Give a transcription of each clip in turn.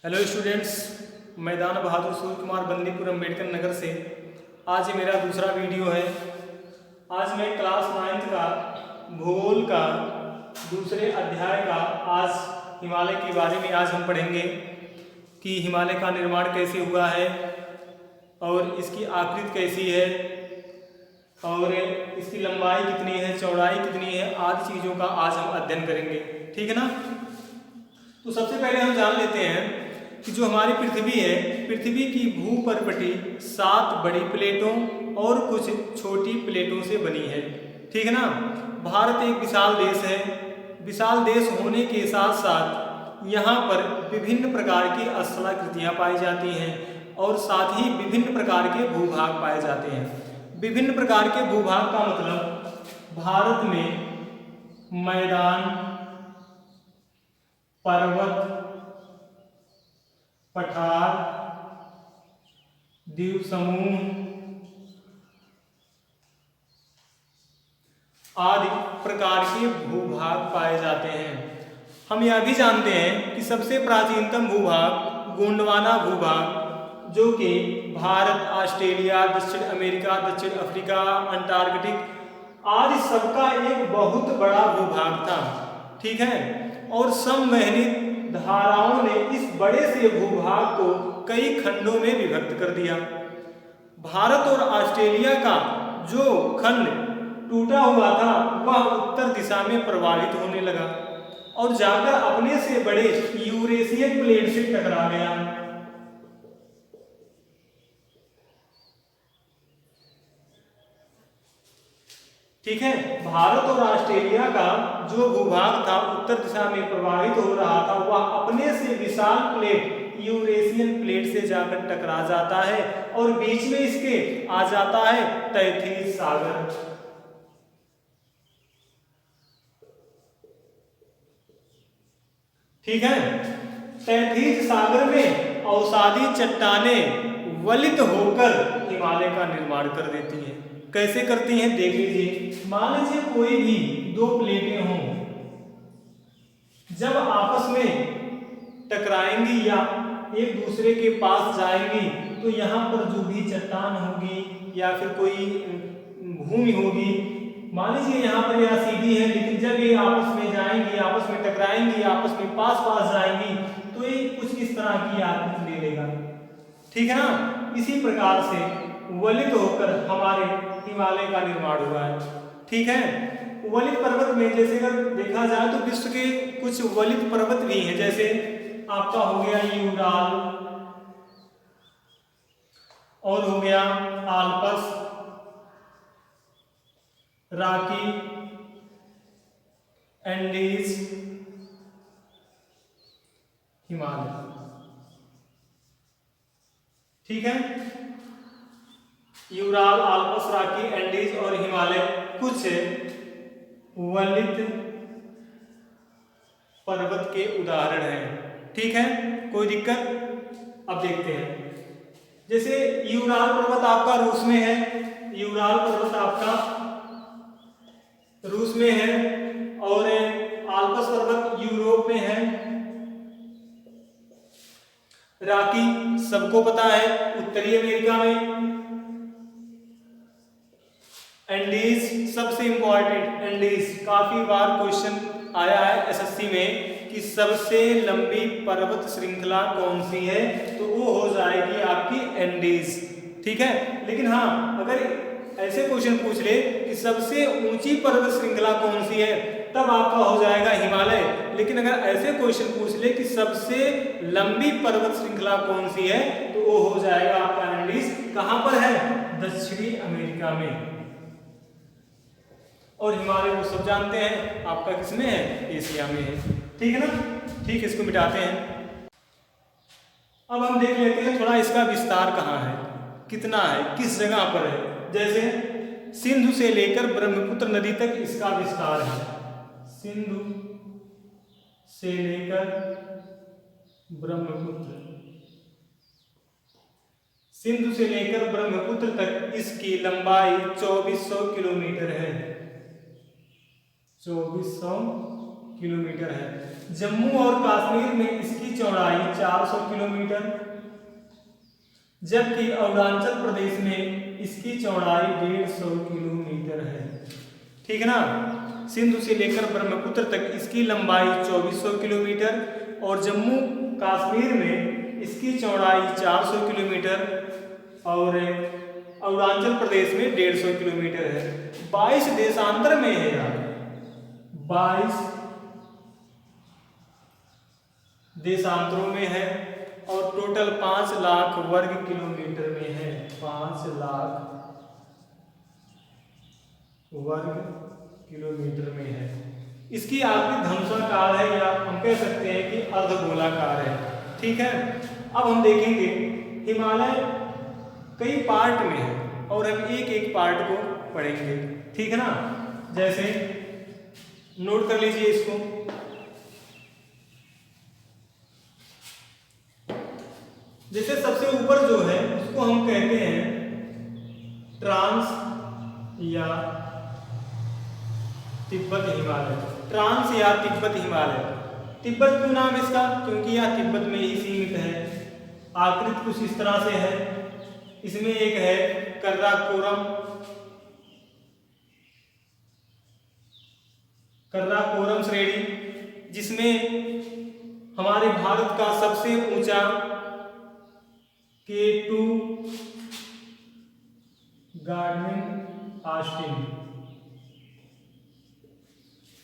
Hello students, मैदान बहादुर सूर्य कुमार बंदीपुर अम्बेडकर नगर से आज ये मेरा दूसरा वीडियो है। आज मैं क्लास 9th का भूगोल का दूसरे अध्याय का आज हिमालय के बारे में आज हम पढ़ेंगे कि हिमालय का निर्माण कैसे हुआ है और इसकी आकृति कैसी है और इसकी लंबाई कितनी है, चौड़ाई कितनी है, आदि चीज़ों का आज हम अध्ययन करेंगे। ठीक है ना। तो सबसे पहले हम जान लेते हैं कि जो हमारी पृथ्वी है, पृथ्वी की भूपर्वटी 7 बड़ी प्लेटों और कुछ छोटी प्लेटों से बनी है। ठीक है ना। भारत एक विशाल देश है। विशाल देश होने के साथ साथ यहाँ पर विभिन्न प्रकार की स्थलाकृतियाँ पाई जाती हैं और साथ ही विभिन्न प्रकार के भूभाग पाए जाते हैं। विभिन्न प्रकार के भूभाग का मतलब भारत में मैदान, पर्वत, पठार, द्वीप समूह आदि प्रकार के भूभाग पाए जाते हैं। हम यह भी जानते हैं कि सबसे प्राचीनतम भूभाग गोंडवाना भूभाग, जो कि भारत, ऑस्ट्रेलिया, दक्षिण अमेरिका, दक्षिण अफ्रीका, अंटार्कटिक आदि सबका एक बहुत बड़ा भूभाग था। ठीक है। और समवहनित धाराओं ने इस बड़े से भूभाग को कई खंडों में विभक्त कर दिया। भारत और ऑस्ट्रेलिया का जो खंड टूटा हुआ था वह उत्तर दिशा में प्रवाहित होने लगा और जाकर अपने से बड़े यूरेशियन प्लेट से टकरा गया। ठीक है। भारत और ऑस्ट्रेलिया का जो भूभाग था उत्तर दिशा में प्रवाहित हो रहा था, वह अपने से विशाल प्लेट यूरेशियन प्लेट से जाकर टकरा जाता है और बीच में इसके आ जाता है तैथिस सागर। ठीक है। तैथिस सागर में अवसादी चट्टानें वलित होकर हिमालय का निर्माण कर देती हैं। कैसे करती हैं देख लीजिए। मान लीजिए कोई भी दो प्लेटें हों, जब आपस में टकराएंगी या एक दूसरे के पास जाएंगी तो यहाँ पर जो भी चट्टान होगी या फिर कोई भूमि होगी, मान लीजिए यहाँ पर यह सीधी है, लेकिन जब ये आपस में जाएंगी, आपस में टकराएंगी, आपस में पास पास जाएंगी तो ये कुछ इस तरह की आकृति ले लेगा। ठीक है ना। इसी प्रकार से वलित होकर हमारे हिमालय का निर्माण हुआ है। ठीक है। वलित पर्वत में जैसे अगर देखा जाए तो विश्व के कुछ वलित पर्वत भी हैं, जैसे आपका हो गया यूराल और हो गया आल्पस, रॉकी, एंडीज, हिमालय। ठीक है। यूराल, आल्पस, रॉकी, एंडीज और हिमालय कुछ वलित पर्वत के उदाहरण हैं। ठीक है। कोई दिक्कत। अब देखते हैं, जैसे यूराल पर्वत आपका रूस में है, यूराल पर्वत आपका रूस में है और आल्पस पर्वत यूरोप में है। रॉकी सबको पता है उत्तरी अमेरिका में। एंडीज सबसे इंपॉर्टेंट, एंडीज काफी बार क्वेश्चन आया है एसएससी में कि सबसे लंबी पर्वत श्रृंखला कौन सी है, तो वो हो जाएगी आपकी एंडीज। ठीक है। लेकिन हाँ, अगर ऐसे क्वेश्चन पूछ ले कि सबसे ऊंची पर्वत श्रृंखला कौन सी है, तब आपका हो जाएगा हिमालय। लेकिन अगर ऐसे क्वेश्चन पूछ ले कि सबसे लंबी पर्वत श्रृंखला कौन सी है, तो वो हो जाएगा आपका एंडीज। कहां पर है? दक्षिणी अमेरिका में। और हिमालय को सब जानते हैं आपका किसमें है? एशिया में है। ठीक है ना। ठीक, इसको मिटाते हैं। अब हम देख लेते हैं थोड़ा इसका विस्तार कहाँ है, कितना है, किस जगह पर है। जैसे सिंधु से लेकर ब्रह्मपुत्र नदी तक इसका विस्तार है। सिंधु से लेकर ब्रह्मपुत्र, सिंधु से लेकर ब्रह्मपुत्र तक इसकी लंबाई 2400 किलोमीटर है। 2400 किलोमीटर है। जम्मू और कश्मीर में इसकी चौड़ाई 400 किलोमीटर, जबकि अरुणाचल प्रदेश में इसकी चौड़ाई 150 किलोमीटर है। ठीक है ना। सिंधु से लेकर ब्रह्मपुत्र तक इसकी लंबाई 2400 किलोमीटर और जम्मू कश्मीर में इसकी चौड़ाई 400 किलोमीटर और अरुणाचल प्रदेश में 150 किलोमीटर है। 22 देशांतर में है यार, 22 देशांतरों में है और टोटल 5 लाख वर्ग किलोमीटर में है। 5 लाख वर्ग किलोमीटर में है। इसकी आकृति धनुषाकार है या हम कह सकते हैं कि अर्धगोलाकार है। ठीक है। अब हम देखेंगे हिमालय कई पार्ट में है और हम एक एक पार्ट को पढ़ेंगे। ठीक है ना। जैसे नोट कर लीजिए इसको। जैसे सबसे ऊपर जो है उसको हम कहते हैं ट्रांस या तिब्बत हिमालय। ट्रांस या तिब्बत हिमालय। तिब्बत क्यों नाम इसका? क्योंकि यह तिब्बत में ही सीमित है। आकृति कुछ इस तरह से है। इसमें एक है कराकोरम श्रेणी, जिसमें हमारे भारत का सबसे ऊंचा K2 गाडविन ऑस्टिन।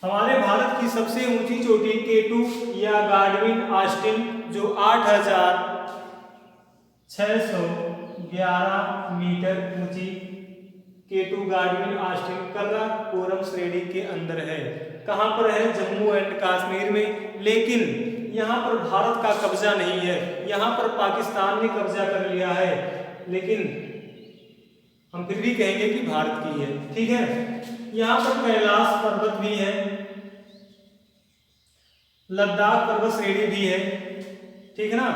हमारे भारत की सबसे ऊंची चोटी K2 या गाडविन ऑस्टिन जो 8611 मीटर ऊंची K2 गाडविन ऑस्टिन कराकोरम श्रेणी के अंदर है। कहां पर है? जम्मू एंड कश्मीर में। लेकिन यहां पर भारत का कब्जा नहीं है, यहां पर पाकिस्तान ने कब्जा कर लिया है, लेकिन हम फिर भी कहेंगे कि भारत की है। ठीक है। यहां पर कैलाश पर्वत भी है, लद्दाख पर्वत श्रेणी भी है। ठीक है ना।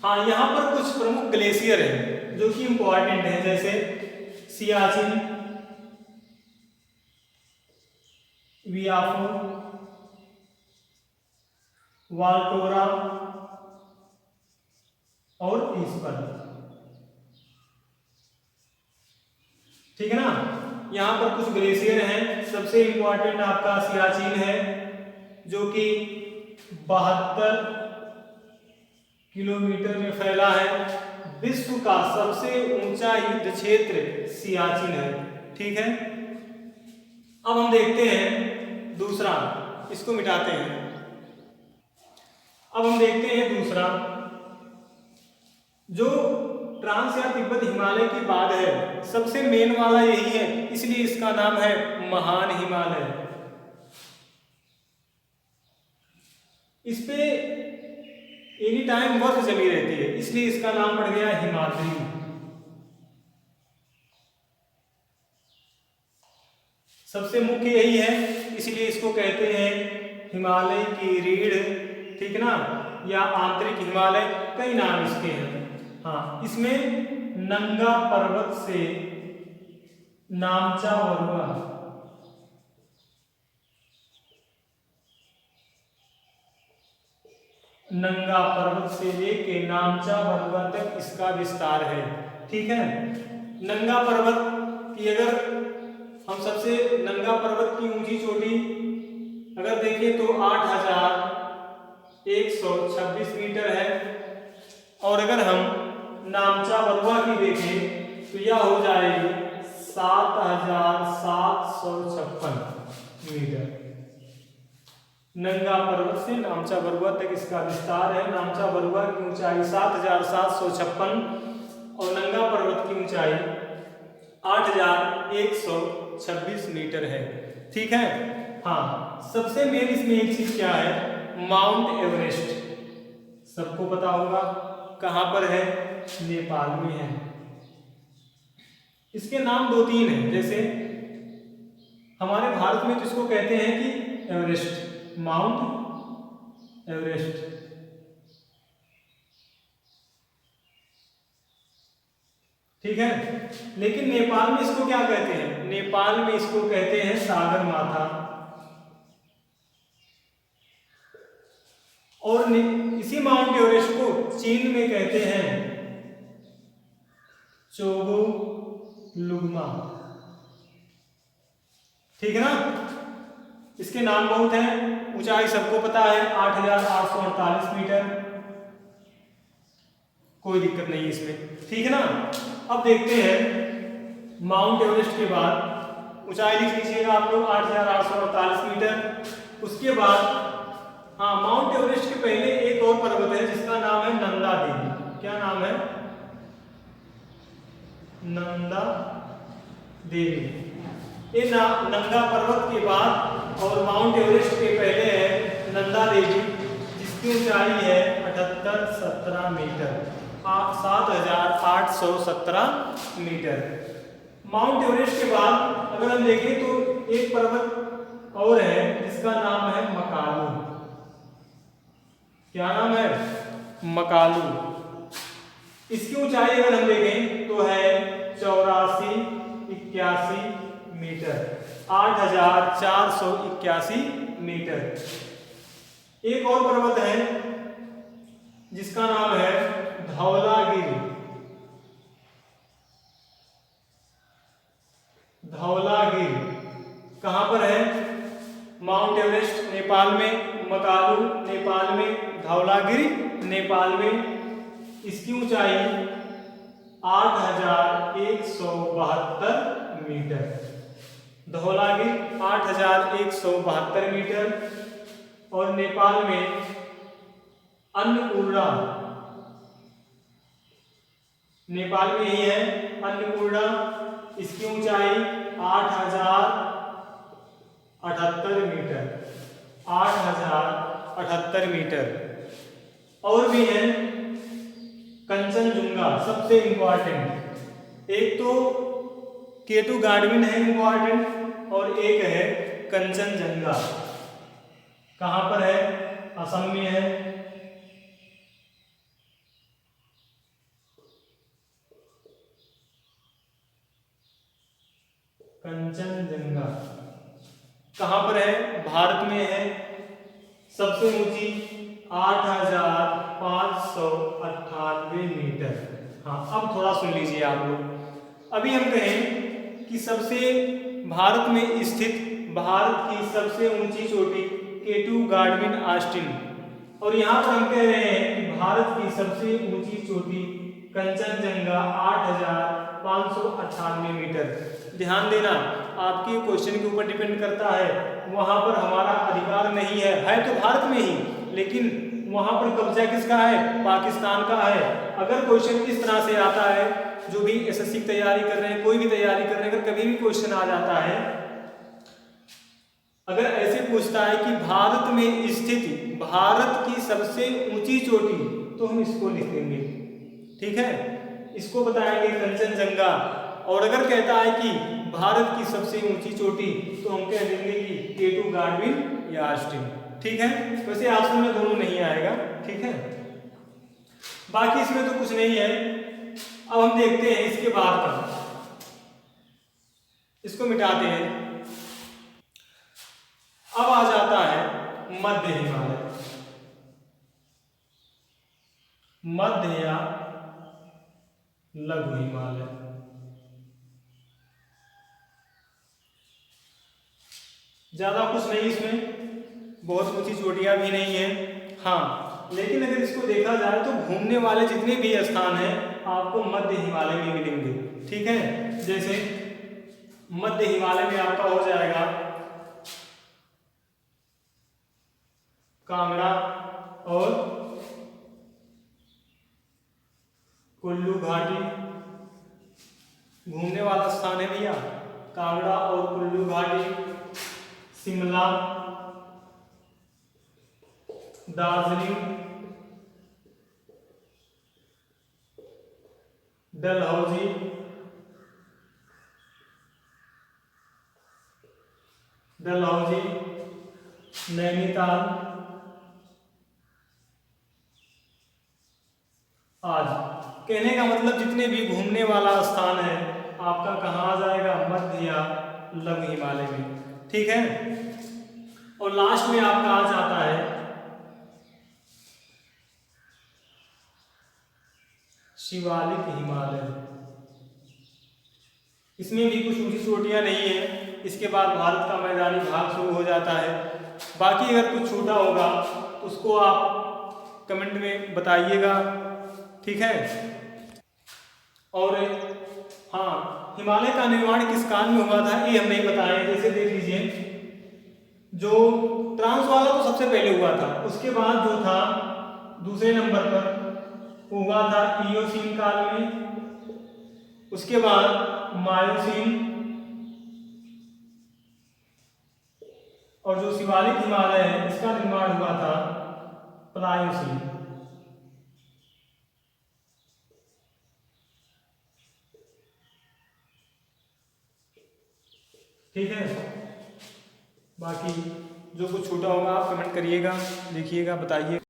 हाँ, यहां पर कुछ प्रमुख ग्लेशियर है जो कि इंपॉर्टेंट है, जैसे सियाचिन, वियाफो, वाल्टोरा और ईस्पर। ठीक है ना। यहां पर कुछ ग्लेशियर हैं। सबसे इंपॉर्टेंट आपका सियाचिन है जो कि 72 किलोमीटर में फैला है। विश्व का सबसे ऊंचा युद्ध क्षेत्र सियाचिन है। ठीक है। अब हम देखते हैं दूसरा, इसको मिटाते हैं। अब हम देखते हैं दूसरा, जो ट्रांस या तिब्बत हिमालय के बाद है, सबसे मेन वाला यही है, इसलिए इसका नाम है महान हिमालय। इस पे एनी टाइम बर्फ जमी रहती है, इसलिए इसका नाम पड़ गया हिमाद्री। सबसे मुख्य यही है, इसलिए इसको कहते हैं हिमालय की रीढ़। ठीक ना। या आंतरिक हिमालय, कई नाम इसके हैं। हाँ, इसमें नंगा पर्वत से नामचा बरुआ, नंगा पर्वत से लेके नामचा बरुआ तक इसका विस्तार है। ठीक है। नंगा पर्वत की अगर हम सबसे नंगा पर्वत की ऊंची चोटी अगर देखें तो 8126 मीटर है, और अगर हम नामचा बरुआ की देखें तो यह हो जाएगी 7756 मीटर। नंगा पर्वत से नामचा बरुआ तक इसका विस्तार है। नामचा बरुआ की ऊंचाई 7756 और नंगा पर्वत की ऊंचाई 8126 मीटर है। ठीक है। हाँ, सबसे मेन इसमें एक चीज क्या है, माउंट एवरेस्ट। सबको पता होगा कहां पर है, नेपाल में है। इसके नाम 2-3 हैं, जैसे हमारे भारत में तो इसको कहते हैं कि एवरेस्ट, माउंट एवरेस्ट। ठीक है। लेकिन नेपाल में इसको क्या कहते हैं? नेपाल में इसको कहते हैं सागर माथा। और इसी माउंट एवरेस्ट को चीन में कहते हैं चोगोलुंगमा। ठीक है ना। इसके नाम बहुत हैं। ऊंचाई सबको पता है 8,848 मीटर, कोई दिक्कत नहीं है इसमें। ठीक है ना। अब देखते हैं माउंट एवरेस्ट के बाद ऊंचाई लिख लीजिएगा आप लोग 8,848 मीटर। उसके बाद हाँ, माउंट एवरेस्ट के पहले एक और पर्वत है जिसका नाम है नंदा देवी। क्या नाम है? नंदा देवी। ये नंगा पर्वत के बाद और माउंट एवरेस्ट के पहले है नंदा देवी, जिसकी ऊंचाई है 7817 मीटर, 7,817 मीटर। माउंट एवरेस्ट के बाद अगर हम देखें तो एक पर्वत और है जिसका नाम है मकालू। क्या नाम है? मकालू। इसकी ऊंचाई अगर हम देखें तो है 8481 मीटर, 8,481 मीटर। एक और पर्वत है जिसका नाम है धौलागिरी। धौलागिरी कहां पर है? माउंट एवरेस्ट नेपाल में, मकालू नेपाल में, धौलागिरी नेपाल में। इसकी ऊंचाई 8,172 मीटर। धौलागिरी 8,172 मीटर। और नेपाल में अन्नपूर्णा, नेपाल में ही है अन्नपूर्णा। इसकी ऊंचाई 8,078 मीटर, 8,078 मीटर। और भी है कंचनजुंगा, सबसे इंपॉर्टेंट। एक तो केटू गार्डविन है इंपॉर्टेंट, और एक है कंचनजंगा। कहां पर है? असम में है। कंचनजंगा कहां पर है? भारत में है। सबसे ऊंची 8,598 मीटर। हाँ, अब थोड़ा सुन लीजिए आप लोग। अभी हम कहें कि सबसे भारत में स्थित भारत की सबसे ऊंची चोटी केटू गार्डविन ऑस्टिन, और यहाँ पर हम कह रहे हैं कि भारत की सबसे ऊंची चोटी कंचनजंगा 8,598 मीटर। ध्यान देना, आपके क्वेश्चन के ऊपर डिपेंड करता है। वहां पर हमारा अधिकार नहीं है तो भारत में ही, लेकिन वहां पर कब्जा किसका है? पाकिस्तान का है। अगर क्वेश्चन इस तरह से आता है, जो भी एसएससी की तैयारी कर रहे हैं, कोई भी तैयारी कर रहे हैं, अगर कभी भी क्वेश्चन आ जाता है, अगर ऐसे पूछता है कि भारत में स्थित भारत की सबसे ऊंची चोटी, तो हम इसको लिख देंगे। ठीक है, इसको बताएंगे कंचनजंगा। और अगर कहता है कि भारत की सबसे ऊंची चोटी, तो हम कह देंगे कि केटू गार्डविन या ऑस्टिन। ठीक है, वैसे ऑप्शन में दोनों नहीं आएगा। ठीक है, बाकी इसमें तो कुछ नहीं है। अब हम देखते हैं इसके बाद का, इसको मिटाते हैं। अब आ जाता है मध्य हिमालय। मध्य या लघु हिमालय। ज्यादा कुछ नहीं इसमें, बहुत ऊंची चोटियां भी नहीं है। हाँ, लेकिन अगर इसको देखा जाए तो घूमने वाले जितने भी स्थान हैं आपको मध्य हिमालय में मिलेंगे। ठीक है, जैसे मध्य हिमालय में आपका हो जाएगा कांगड़ा और कुल्लू घाटी। घूमने वाला स्थान है भैया, कांगड़ा और कुल्लू घाटी। शिमला, दार्जिलिंग, डलहौजी, नैनीताल आज। कहने का मतलब जितने भी घूमने वाला स्थान है आपका कहाँ आ जाएगा? मध्य या लघु हिमालय में। ठीक है, और लास्ट में आपका आ जाता है शिवालिक हिमालय। इसमें भी कुछ ऊंची चोटियाँ नहीं है। इसके बाद भारत का मैदानी भाग शुरू हो जाता है। बाकी अगर कुछ छूटा होगा तो उसको आप कमेंट में बताइएगा, ठीक है। और हाँ, हिमालय का निर्माण किस काल में हुआ था ये हम नहीं बताएं। जैसे देख लीजिए, जो ट्रांस वाला तो सबसे पहले हुआ था, उसके बाद जो था दूसरे नंबर पर हुआ था इयोसीन काल में, उसके बाद मायोसीन, और जो शिवालिक हिमालय है इसका निर्माण हुआ था प्लायोसीन। ठीक है। बाकी जो कुछ छूटा होगा आप कमेंट करिएगा, देखिएगा, बताइए।